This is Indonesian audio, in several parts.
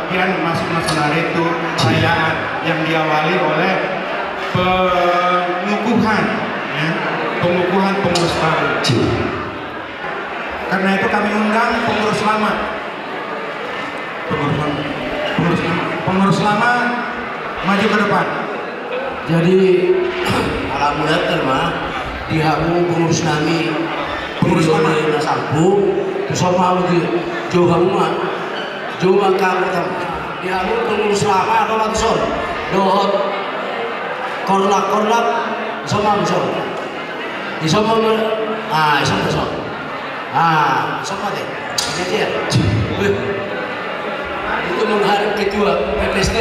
bagian masuk nasional itu perayaan yang diawali oleh pengukuhan, ya, pengukuhan pengurus baru. Karena itu kami undang pengurus lama, pengurus lama maju ke depan. Jadi alhamdulillah terima dihamu pengurus nami pengurus lama nasalbu bersama lagi jauh rumah jauh kamu dihamu pengurus lama atau langsung dohot korlak sama sama sama deh ini aja itu mengharap ketua PPSD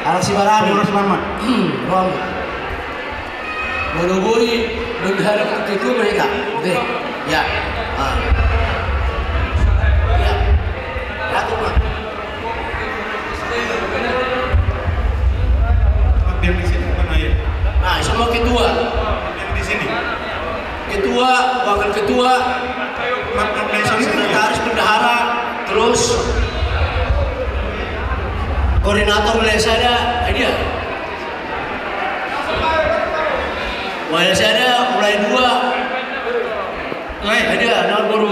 anak si barang Pengurus lama ruang menunggui mengharap ketua mereka oke ya tuh Pak yang di sini bukan ayah. nah sama ketua Yang di sini ketua wakil ketua sekretaris bendahara terus koordinator wilayah saya dia wilayah saya mulai 2 dia nomor baru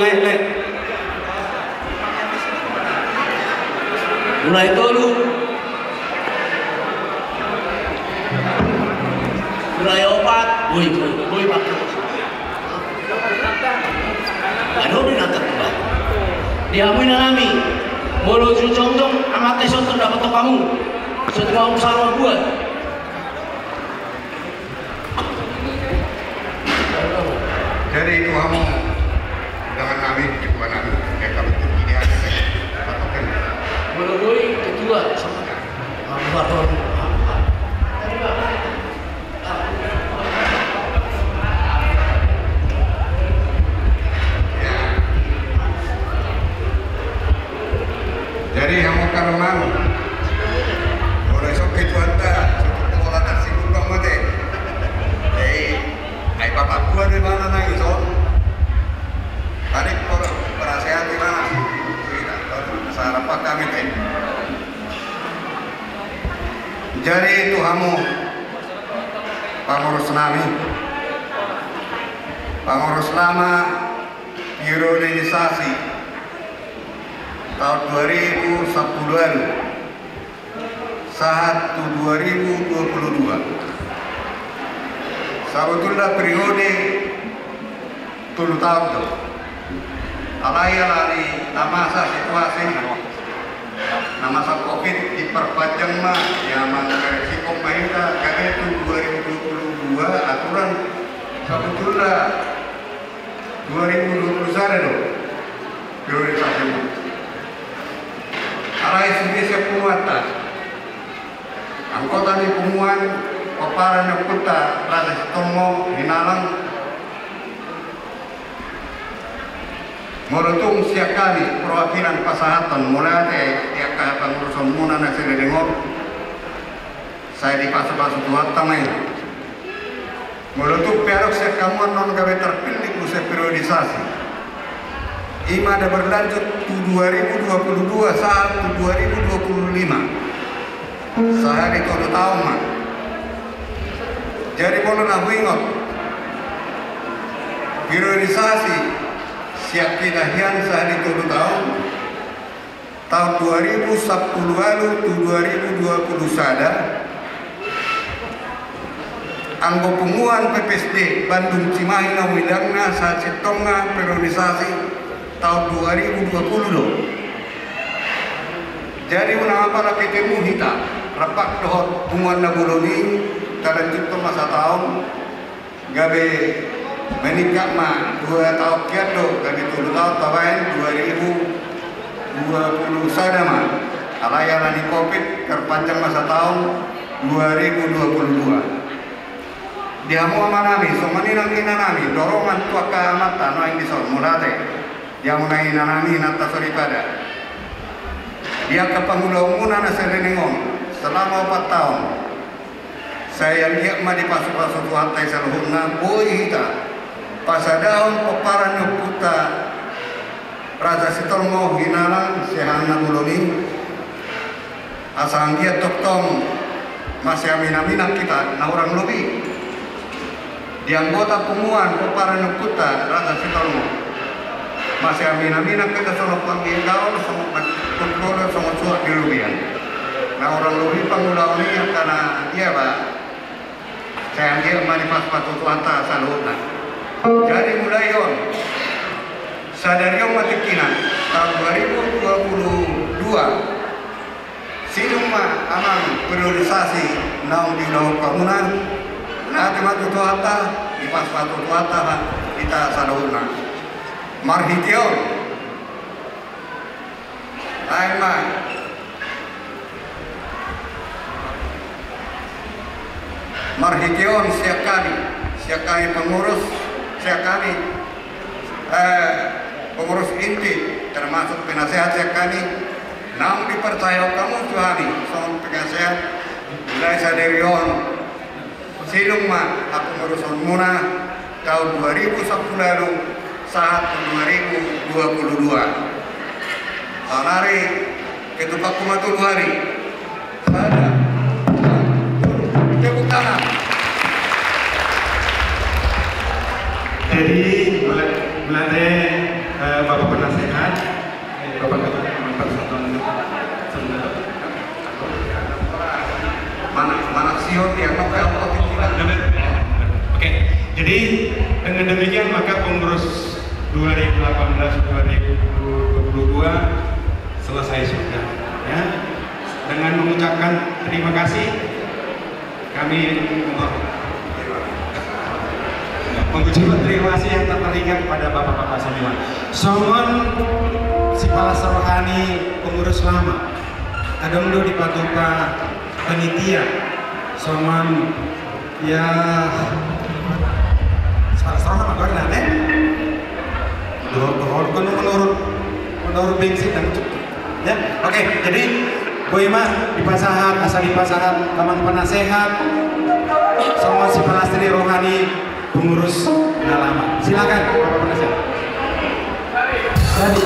mulai tolu mulai 4 boy pak aduh ini nanti pak diamuin alami bolo contoh amat teson terdapat kamu setelah sama buat jadi itu kamu dengan kami ketua kami kami ini ada patokan bolo boy ketua sama jadi kamu karena boleh sok kecuali untuk olah nasi bukan mati. Ay bapak gua di mana nih so? Tadi perasaan di mana? Sarap kami teh. Jadi itu kamu pengurus nami, pengurus lama periodisasi tahun 2010 saat 2022 sebetulnya periode 10 tahun itu alaya lari masa situasi masa covid diperpanjang mah ya mengoreksi pemerintah karena itu 2022 aturan sebetulnya 2021 itu priorisasi alai Indonesia penguatan anggota di pemuan paparan yang kota Raja Tomo Hinalang merutung setiap kali perwakilan pasahatan mulai setiap kali pengurusan muna nasi dengar saya di pasu-pasu Tuhan tamai merutung perok setiap kamuan non gawe terpilih usai periodisasi ima ada berlanjut 2022 saat 2025 sehari 2 tahun mah jadi boleh nabu ingat periodisasi siap kinahian sehari 2 tahun 2010 lalu 2020 sada anggo penguan PPSD Bandung Cimahi na widangna saat sitongna periodisasi tahun 2020 loh. Jadi menapa ketemu kita rapak dohot penguan na buloni kada cipto masa tahun gabe menikah mah 2 tahun kiado gabe 7 tahun tawain 2020 sada mah alayanan di covid terpanjang masa tahun 2022 diamu amanami somaninang inanami dorongan tua keamatan no yang disol mulate dia munai inanami nata soripada dia kepangulaunan serenengon selama 4 tahun saya lihat mah di pasu-pasu Tuhan tai saluhurna boy hita pasadaon peparan puta Raja Sitormo hinalang sehanna buloni asang dia toktong masih amina-mina kita na orang lebih di anggota pumuan Kopara Nukuta Raja Sitormo masih amina-mina kita sono panggil gaul sono kontrol sono suat di lubian na orang lebih pangulaw niya karena dia pak saya dia manipas patut wanta saluta jadi mulai yon Sadario Matikinan tahun 2022 Sinuma amang priorisasi naung di undang bangunan nanti matu tuata di pas matu tuata kita saduna marhition lain marhition siap kali pengurus siap kali pengurus inti termasuk penasehat kami namun dipercaya kamu Tuhani soal penasehat mulai saderion silung mah aku ngurusan muna tahun 2010 lalu saat 2022 tahun hari ketupat kumatul hari ada tepuk tangan. Jadi mulai Bapak Penasehat, Bapak Ketua Persatuan mana siot yang novel Oke, jadi dengan demikian maka pengurus 2018-2022 selesai sudah, ya. Dengan mengucapkan terima kasih, kami mengucapkan terima kasih yang tak teringat kepada Bapak-Bapak semua. Somon si Palas Rohani pengurus lama, ada dulu di Patupa panitia, Somon ya Palas Rohani karena menurut bensin dan cukup. Ya, oke. Jadi Boima di pasahan, asal di pasahan, kaman penasehat, Somon si Palas Rohani pengurus lama. Silakan Bapak Penasehat. Jadi.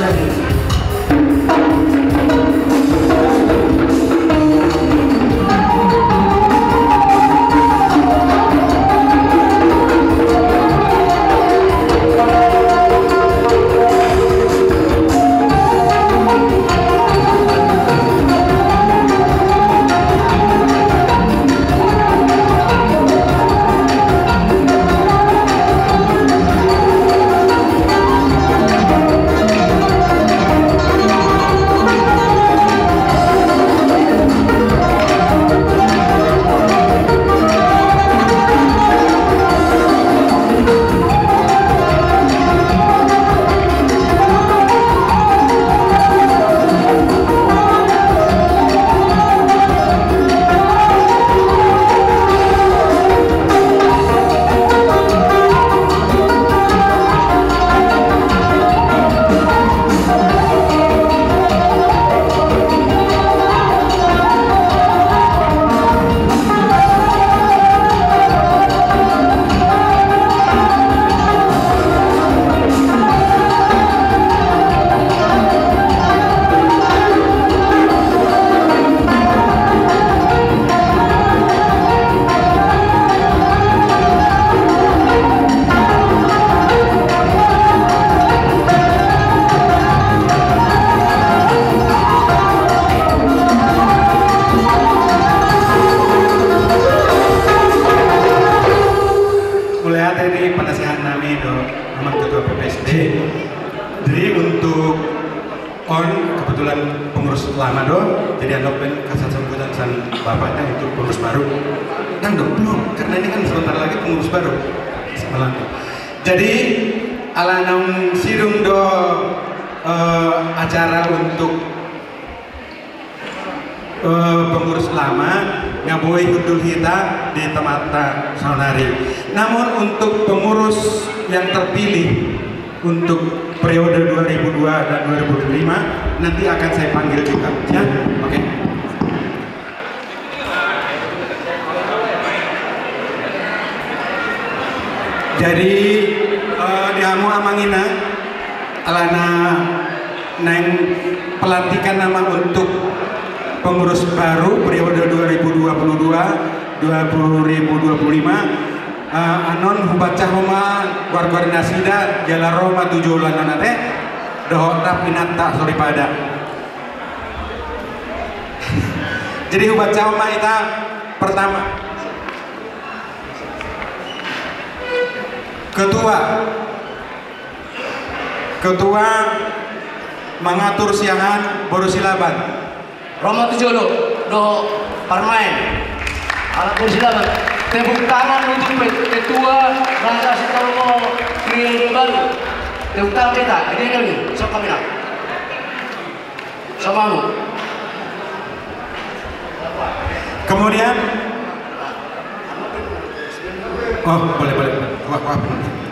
Jadi untuk kebetulan pengurus lama jadi adopin kesambutan bapaknya untuk pengurus baru. Kan belum, karena ini kan sebentar lagi pengurus baru. Jadi ala naung sidung acara untuk pengurus lama ngaboi hudul hita di tempat saunari. Namun untuk pengurus yang terpilih untuk periode 2002 dan 2005 nanti akan saya panggil juga, ya. Oke. Jadi di Hamu Amangina alana neng pelantikan nama untuk pengurus baru periode 2022-2025 anon hubaca homa koordinasi da jala Roma 7 bulan teh dohota pinata sorry pada. Jadi hubaca homa kita pertama ketua mengatur siangan baru silaban Roma 7 do parmain alat bersilaban. Tepuk tangan untuk ketua Raja Sitalomo periode baru. Tepuk tangan kita, ini kami, sok kami nak. Sama. Kemudian, oh boleh. Wah.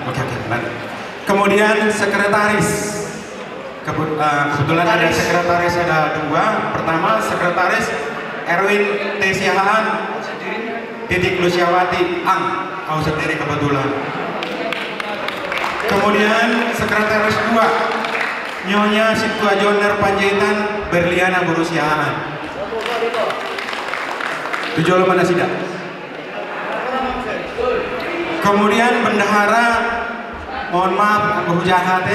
Oke, lanjut. Kemudian sekretaris. Kebetulan ada sekretaris ada 2. Pertama sekretaris Erwin T. Siahaan, Titik Lusiawati Ang, kau sendiri kebetulan. Kemudian sekretaris 2 Nyonya Situa Joner Panjaitan Berliana Burusiaan. Tujuh mana sidak. Kemudian bendahara, mohon maaf aku jahat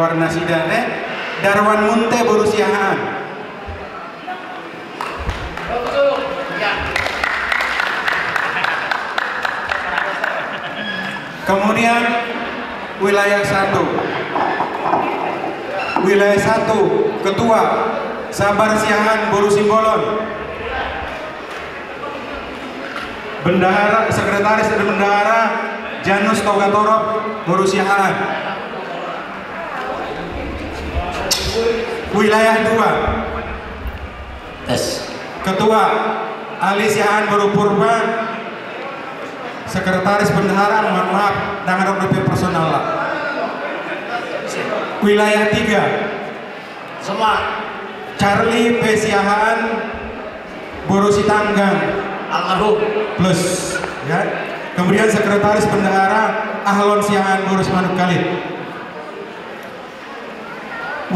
warna sidak Darwan Munte Burusiaan. Kemudian wilayah 1 ketua Sabar Siahan Boru Simbolon. Bendahara sekretaris dan bendahara Janus Togatorop Boru Siahan. Wilayah 2 ketua Ali Siahan Boru Purba. Sekretaris bendahara, mohon maaf, dengan ODP personal lah. Wilayah 3 Semua Charlie P. Siahaan Borusi Tanggang almarhum plus ya. Kemudian sekretaris bendahara Ahlon Siahaan Borus Manuk Khalid.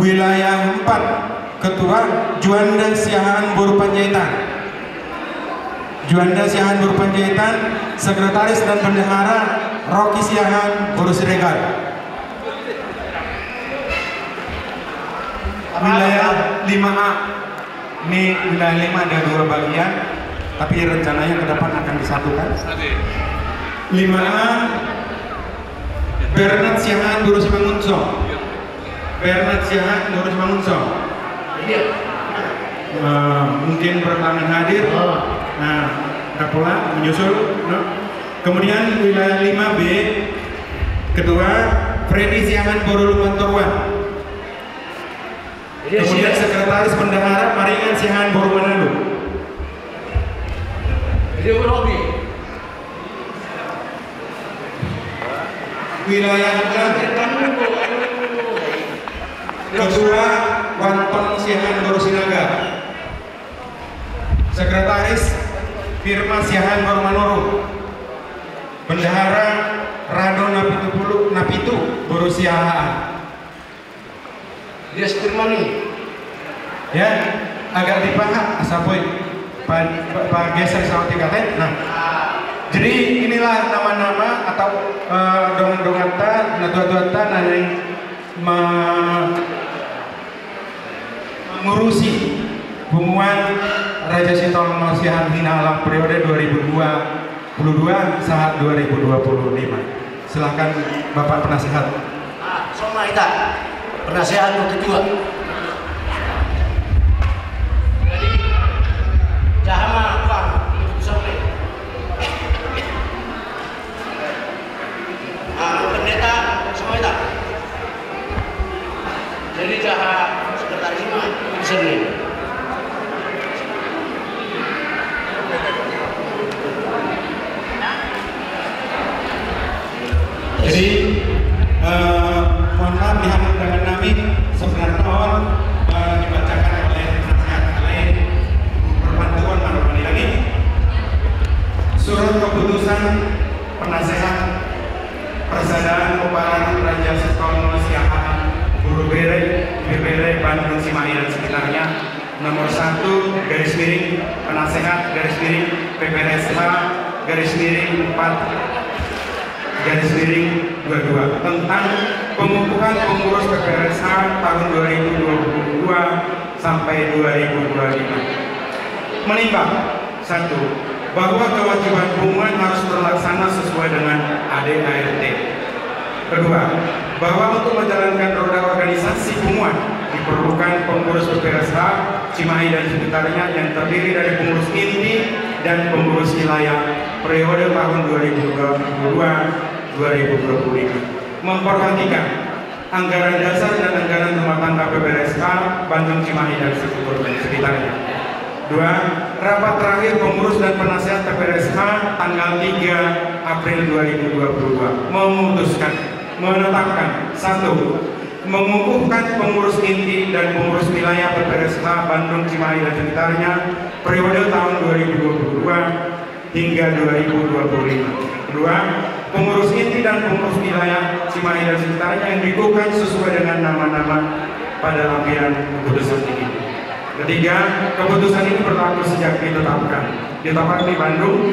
Wilayah 4 ketua Juanda Siahaan Boru Panjaitan. Juanda Siahaan Boru Panjaitan, sekretaris dan bendahara Rocky Siahaan Boru Siregar. Wilayah 5A, ini wilayah 5 ada 2 bagian, tapi rencananya ke depan akan disatukan. 5A Bernard Siahaan Boru Simangunso. Bernard Siahaan Boru Simangunso. Mungkin bertangan hadir. Nah, pula menyusul. No? Kemudian wilayah 5B ketua Freddy Siahaan Boru Lumantorwan. Kemudian sekretaris bendahara Maringan Siahaan Boru Manado. Wilayah 6 ketua Wantong Siahaan Boru Sinaga. Sekretaris Firman Siahaan Boru Manoro. Bendahara Rado Napitu Boru Siahaan. Dia Firman nih. Ya, agak dipaham asapoy. Pak geser sama 3 teh. Nah, jadi inilah nama-nama atau dongan-donganta, natua-tuata yang mengurusi hubungan Raja Sitalomo Siahaan Hina Alam periode 2022 saat 2025. Silahkan Bapak Penasihat. Sama kita penasehat untuk kedua. Jadi jahama apa sampai pendeta sama kita. Jadi jaha sekretaris ini bisa nih. Jadi mohon maaf lihat undangan kami sebenarnya dibacakan oleh penasihat lain perbantuan kembali lagi surat keputusan penasehat persadaan Bapak Raja Sitalomo Siahaan Guru Bere Bandung Cimahi dan sekitarnya. Nomor 1 garis miring penasehat garis miring PPRSH garis miring 4 garis miring 22 tentang pengukuhan pengurus PPRSH tahun 2022 sampai 2025. Menimbang 1. Bahwa kewajiban pengumuman harus terlaksana sesuai dengan ADART. Kedua, bahwa untuk menjalankan roda organisasi pengumuman diperlukan pengurus PPRSH Cimahi dan sekitarnya yang terdiri dari pengurus inti dan pengurus wilayah periode tahun 2022-2025. Memperhatikan anggaran dasar dan anggaran rumah tangga PPRSH Bandung Cimahi dan sekitarnya. 2. Rapat terakhir pengurus dan penasehat PPRSH tanggal 3 April 2022 memutuskan menetapkan 1. Mengukuhkan pengurus inti dan pengurus wilayah PPRSH Bandung Cimahi dan sekitarnya periode tahun 2022 hingga 2025. 2. Pengurus inti dan pengurus wilayah Cimahi dan sekitarnya yang dikukuhkan sesuai dengan nama-nama pada lampiran keputusan ini. 3. Keputusan ini berlaku sejak ditetapkan di Bandung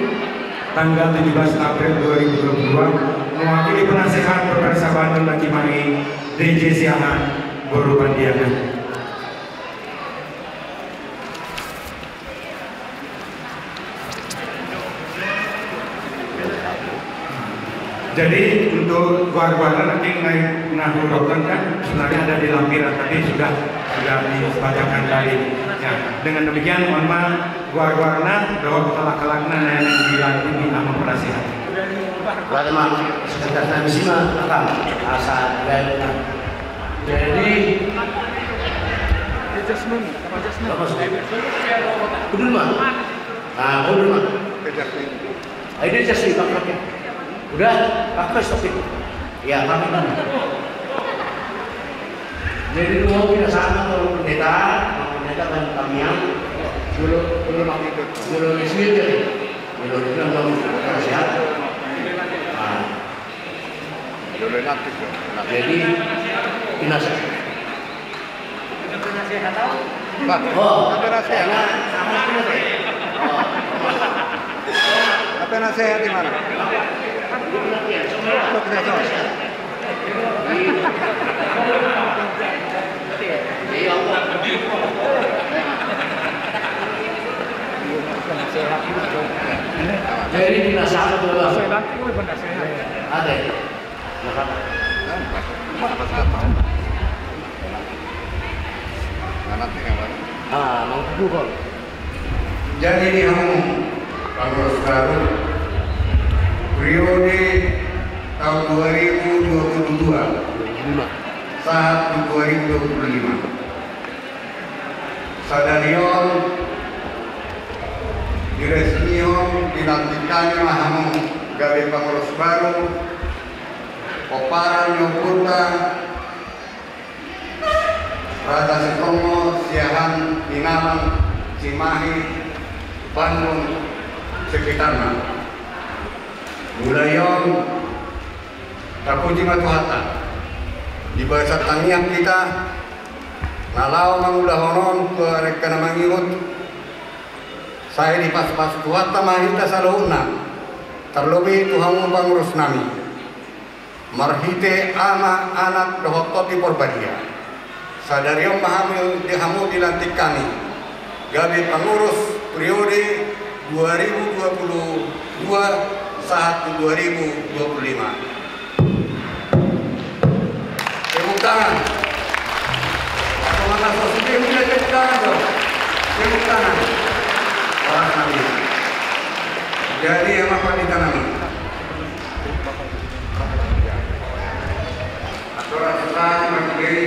tanggal 17 April 2022 mewakili penasehat PPRSH Bandung dan Cimahi DJ Siahaan Guru Pandiana. Jadi untuk warga nanti dokter kan sebenarnya ada di lampiran tapi sudah dibacakan tadi. Ya, dengan demikian mohon maaf warga bahwa kelak-kelakna yang dilantik di nama penasehat. Bagaimana sekitar Misima akan asal dan jadi udah mah udah mah ini jasmin pakai udah pakai stopin ya pakai kan jadi mau kita sama kalau pendeta kan kami yang dulu resmi jadi dulu sehat. Jadi penasehat. Oh, penasehat. Apa nasihat di mana? Jadi penasehat itu ada. Jadi ini kamu pengurus baru periode tahun 2022 saat 2025 sadarion diresmion dilantikannya mahamu gawe pengurus baru Oparan Yoputa Raja Sitomo Siahaan Minamang Cimahi Bandung sekitarnya mulayon tapuji matuhata di bahasa tangian kita nalau mangulah honon ke rekan mangirut saya di pas-pas tuhata mahita saluhuna terlebih Tuhan pengurus nami marhite ama anak dohototi porbadia sadariom mahamil dihamu dilantik kami gawe pengurus periode 2022 saat 2025. Tepuk tangan. Mana sosial media tepuk tangan dong. Tepuk tangan. Orang kami. Jadi yang apa ditanami? Aturan setelah berdiri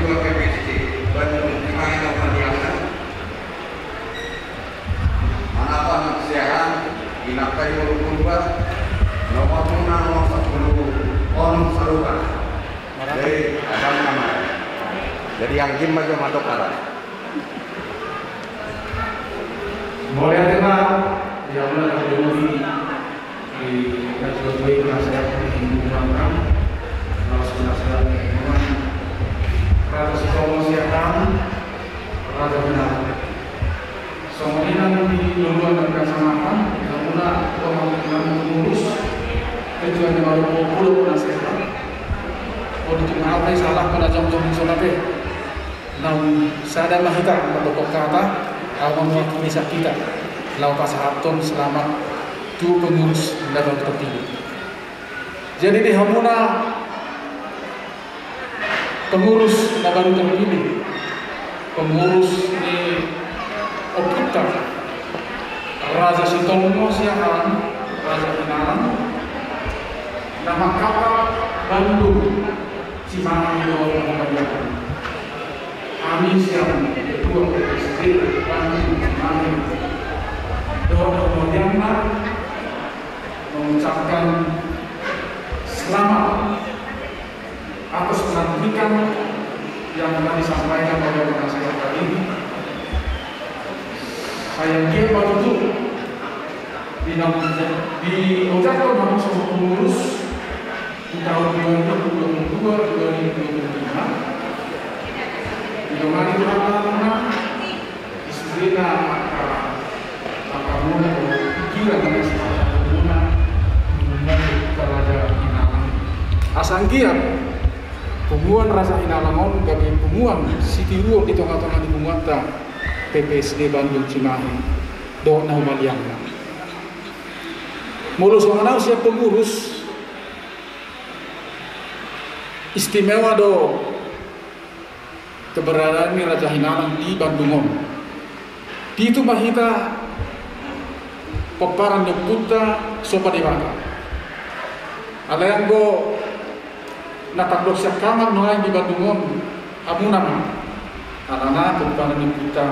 dua PPC Bandung Cimahi dan Pandiana. Manapun kesehatan dinakai berubah nomor 10 on saluran dari abang nama jadi yang jim aja matok kalah boleh tema yang mulai dari di Kajoi penasehat di Bumang kalau penasehat lingkungan Ratus Raja Benar. Soalnya di duluan dan kesamaan, karena orang mengurus tujuannya baru pulau penasehat. Untuk apa salah pada jam-jam solatnya. Namun sadarlah kita berpokok kata, awam mewakili kita. Lalu pasahaton selama tu pengurus dalam terpilih. Jadi di Hamuna pengurus baru terpilih, pengurus di Oputa, Raja Sitomo Siahan, Raja Inalan, nama kakak Bandung, Cimahi Bandung. Kami siang ketua PSD Bandung Cimahi. Doa kemudian mengucapkan selamat atas pelantikan yang telah disampaikan oleh penasehat kali ini. Saya kira waktu itu diucapkan nama sebuah pengurus di tahun 2022-2025. Didomani Tuhan Allah, istrinya maka pikiran dan kesempatan guna Raja Inalang. Asanggian pungguan Raja Inalangon gabi pungguan Siti Ruo di tengah-tengah di pungguan PPSD Bandung Cimahi do Naumaliangna. Mulus mengenal siap pengurus istimewa do keberadaan Raja Inalang di Bandungon. Di itu mahita peparan nyebutnya sopa dewata. Ada yang go natak siap kamar nolain di Bandungon amunama. Karena peparan nyebutnya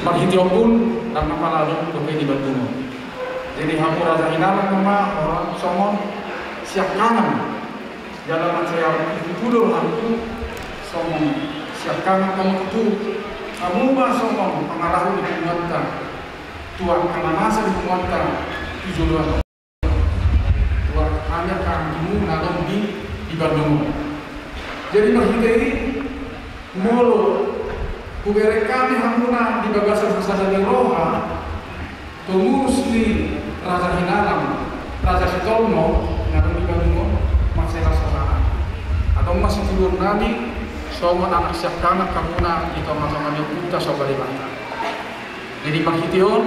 maghitio pun karena palalong dope di Bandungon. Jadi hamu Raja Inalang nama orang somon siap kamar. Dalam saya itu dulu aku somong siapkan kamu itu kamu mah somong pengaruh di penguatan tuan karena masa di penguatan tujuan tuan hanya kamu ngalong di Bandung. Jadi menghindari mulu kubere kami hamuna di bagasan sesada di Roha pengurus di Raja Inalang Raja Sitomo ngalong di Bandung masalah sorangan atau masih tidur nabi soman anak siap kangen kamuna di tengah-tengah kita sobat dewata. Jadi panghition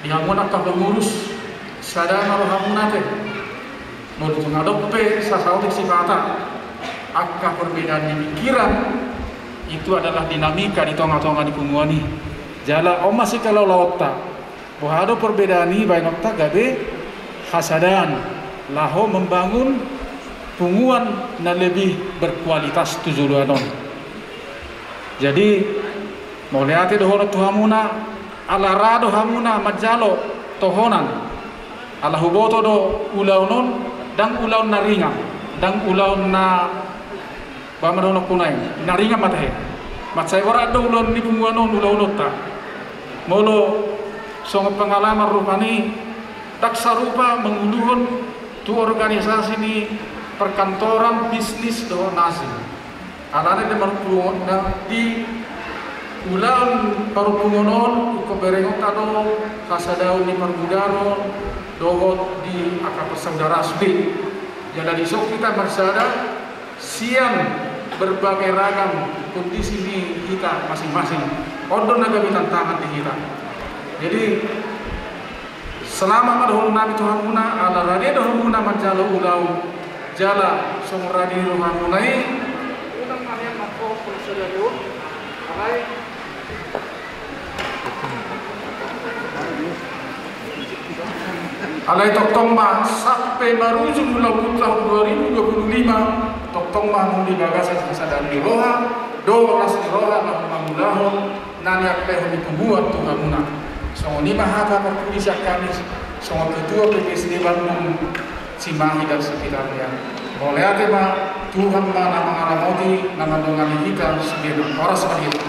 di hamuna ka pengurus sadana hamuna teh mau ngadope sasautik sifata akka perbedaan di pikiran itu adalah dinamika di tengah-tengah di pungguani jala o masih kalau lauta bahwa ada perbedaan ini baik nokta gabe hasadan laho membangun pungguan na lebih berkualitas tujuanon. Jadi mau lihat dohona tuhamuna ala rado hamuna majalo tohonan ala huboto do ulaunon dan ulaun naringa dan ulaun na bamadono kunai naringa matahe matsai ora do ulaun ni pungguanon ulaunota molo song pengalaman rupani tak sarupa menguluhun tu organisasi ni perkantoran bisnis do nasi. Alane de marpungon di ulang parupungonon ko berengon tado kasadaw ni margudaro dogot di akap saudara asbi. Jadi sok kita bersada siang berbagai ragam kondisi ini kita masing-masing. Odon nagabi tantangan di kita. Jadi selama madhul nabi Tuhan muna ala radia dohul muna manjalo ulau jala sumuradi rumah mulai unang kalian mako kursudayo alay alay toktong ma sampai marujung bulan tahun 2025 toktong ma muli bagasan kesadaran di roha do ras di roha na mamulahon nanya peho di pembuat Tuhan muna so ni mahaka perpulisah kami so ketua PPSD Bandung Cimahi dan sekitarnya. Boleh ada mah Tuhan mana mengalamoti nama dongan kita sebagai orang seperti itu.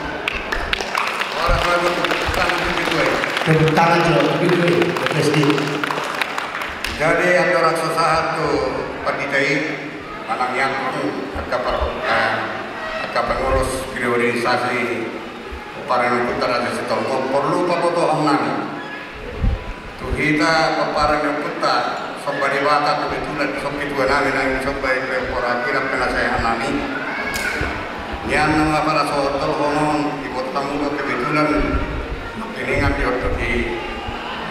Orang lalu Tepuk tangan juga begitu PSD. jadi antara satu pendidik malang yang aku aka pengurus priorisasi Paparan Putra Raja Sitongko perlu papotohong nami tuhita Paparan Putra sombari bata kebetulan sombari dua nami nang sombari pepora kira penasehan nami nian nama para sotol honon ibu tamu kebetulan piningan di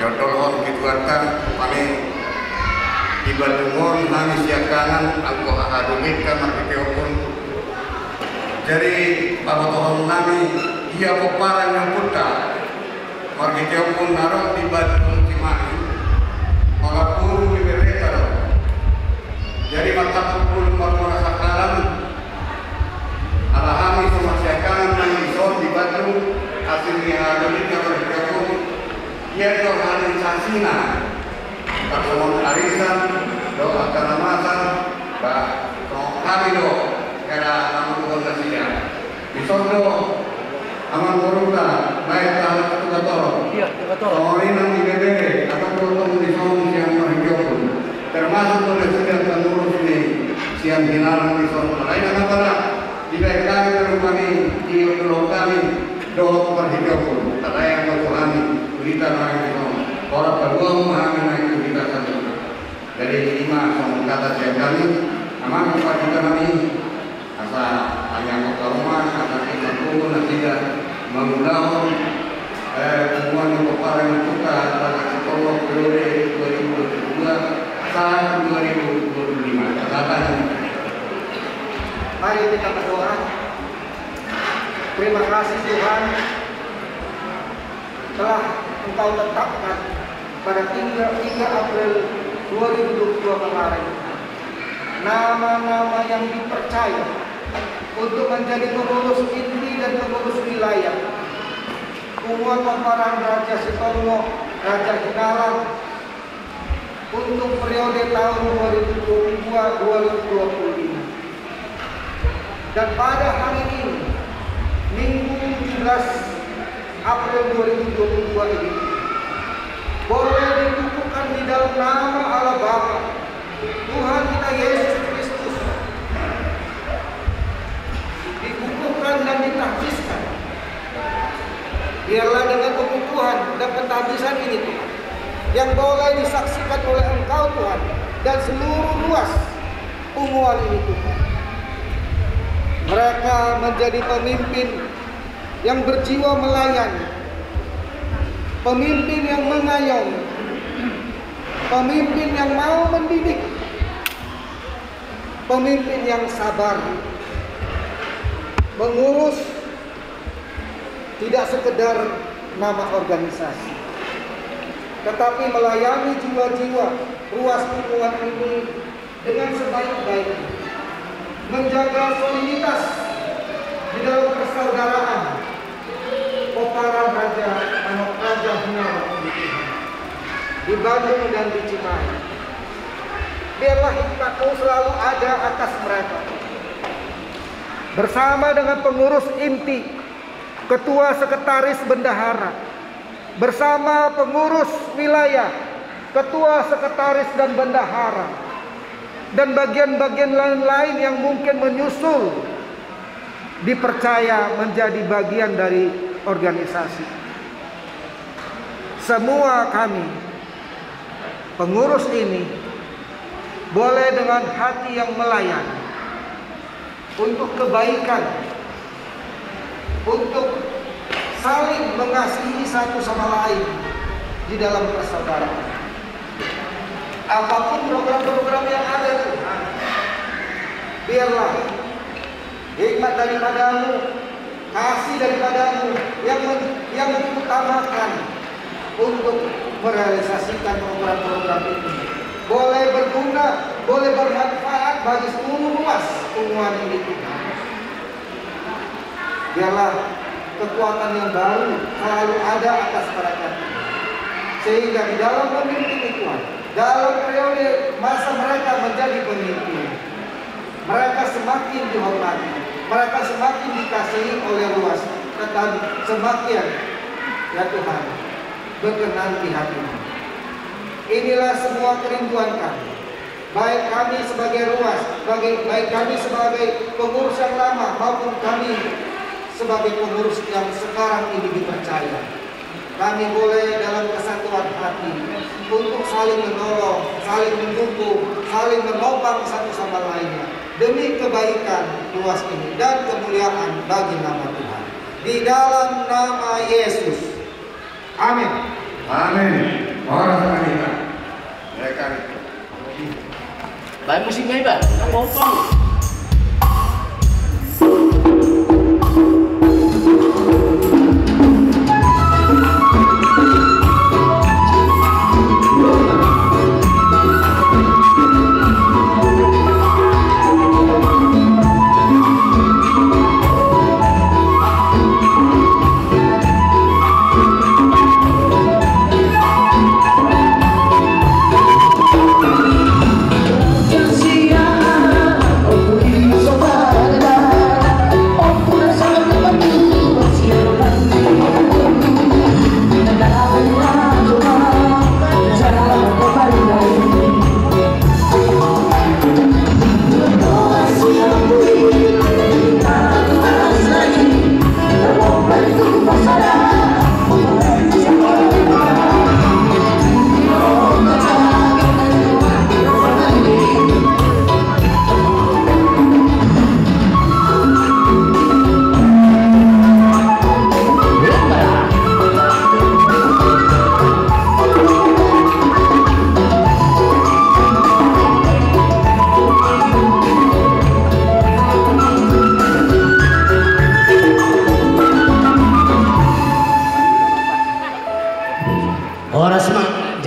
Yodol hon kituarkan kami di Bandungon kami siakangan angko ahadumit kan makiteopun jadi papotohon nami ia Paparan yang putra makiteopun naruh di Bandung Cimahi Malapuru di Bereta jadi mata pun marmora sakaran alahami sama siakangan nami son di Bandung hasilnya ahadumit yang makiteopun ia doakan sansina takut arisan doa karena masa kami do era namun nasinya disondo aman muruka baik tahu ketua Iya, betul. orang di BBB atau program di Song yang merjokun termasuk oleh sudah pengurus ini siang hinalan di Song lain apa di baik kami berupani di ulung kami doa perhijokun tak yang berkuhani kita naik itu orang kedua memahami naik kita satu dari 5 sama kata saya kami aman apa kita kami asa hanya ke rumah asa kita pun tidak mengundang hubungan Paparan Putra Raja Sitongko periode 2022 sampai 2025 catatan. Mari kita berdoa. Terima kasih Tuhan telah Engkau tetapkan pada 3 April 2022 kemarin nama-nama yang dipercaya untuk menjadi pengurus inti dan pengurus wilayah Kumpulan Paparan Raja Sitongko Raja Hinalan untuk periode tahun 2022-2025. Dan pada hari ini Minggu 17 April 2022 ini boleh dikukuhkan di dalam nama Allah Bapa Tuhan kita Yesus Kristus, dikukuhkan dan ditahbiskan. Biarlah dengan pengukuhan dan pentahbisan ini Tuhan yang boleh disaksikan oleh Engkau Tuhan dan seluruh luas umuan ini Tuhan, mereka menjadi pemimpin yang berjiwa melayani, pemimpin yang mengayomi, pemimpin yang mau mendidik, pemimpin yang sabar, mengurus tidak sekedar nama organisasi, tetapi melayani jiwa-jiwa ruas lingkungan ini dengan sebaik-baiknya, menjaga soliditas di dalam persaudaraan Paparan Raja Hinalan di Bandung dan di Cimahi. Biarlah hikmat-Mu selalu ada atas mereka. Bersama dengan pengurus inti, ketua sekretaris bendahara, bersama pengurus wilayah, ketua sekretaris dan bendahara, dan bagian-bagian lain-lain yang mungkin menyusul dipercaya menjadi bagian dari organisasi. Semua kami pengurus ini boleh dengan hati yang melayani untuk kebaikan, untuk saling mengasihi satu sama lain di dalam persaudaraan. Apapun program-program yang ada Tuhan, biarlah hikmat daripadamu, kasih daripadamu yang diutamakan untuk merealisasikan program-program ini boleh berguna, boleh bermanfaat bagi seluruh luas umuan ini Tuhan. Biarlah kekuatan yang baru selalu ada atas mereka, sehingga di dalam pemimpin Tuhan, dalam periode masa mereka menjadi pemimpin, mereka semakin dihormati, mereka semakin dikasihi oleh luas, tetapi semakin ya Tuhan berkenan di hati-Mu. Inilah semua kerinduan kami, baik kami sebagai ruas baik kami sebagai pengurus yang lama maupun kami sebagai pengurus yang sekarang ini dipercaya, kami boleh dalam kesatuan hati untuk saling menolong, saling mendukung, saling menopang satu sama lainnya demi kebaikan luas ini dan kemuliaan bagi nama Tuhan. Di dalam nama Yesus. Amin. Amin. Orang wanita. Mereka Baik musiknya Iban, ngomong.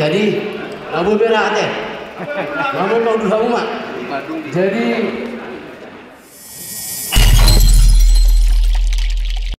Jadi, Abu Berat deh. Namun mau dulu mak. Jadi